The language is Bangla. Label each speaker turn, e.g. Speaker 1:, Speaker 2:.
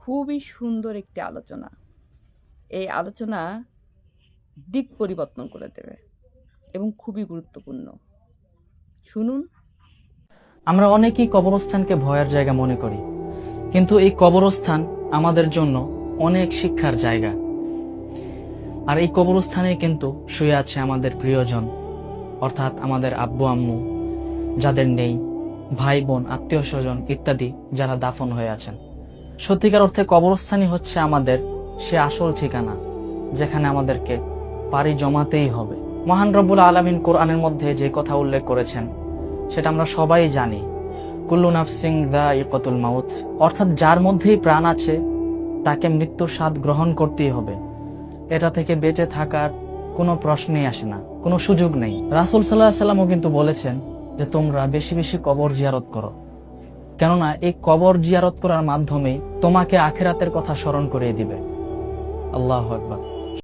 Speaker 1: খুবই সুন্দর একটি আলোচনা। এই আলোচনা দিক পরিবর্তন করে দেবে এবং খুবই গুরুত্বপূর্ণ। শুনুন।
Speaker 2: আমরা অনেকেই কবরস্থানকে ভয়ের জায়গা মনে করি, কিন্তু এই কবরস্থান আমাদের জন্য অনেক শিক্ষার জায়গা। আর এই কবরস্থানে কিন্তু শুয়ে আছে আমাদের প্রিয়জন, অর্থাৎ আমাদের আব্বু আম্মু যাদের নেই, ভাই বোন, আত্মীয় স্বজন ইত্যাদি যারা দাফন হয়ে আছেন। সত্যিকার অর্থে কবরস্থানই হচ্ছে আমাদের সে আসল ঠিকানা, যেখানে আমাদেরকে পাড়ি জমাতেই হবে। মহান রব্বুল আলামিন কোরআনের মধ্যে যে কথা উল্লেখ করেছেন সেটা আমরা সবাই জানি, কুল্লু নাফসিন যায়িকাতুল মাউত, অর্থাৎ যার মধ্যেই প্রাণ আছে তাকে মৃত্যুর স্বাদ গ্রহণ করতেই হবে। এটা থেকে বেঁচে থাকার কোনো প্রশ্নই আসে না, কোনো সুযোগ নেই। রাসূল সাল্লাল্লাহু আলাইহি সাল্লামও কিন্তু বলেছেন যে তোমরা বেশি বেশি কবর জিয়ারত করো, কেননা এই কবর জিয়ারত করার মাধ্যমে তোমাকে আখিরাতের কথা স্মরণ করিয়ে দিবে। আল্লাহু আকবার।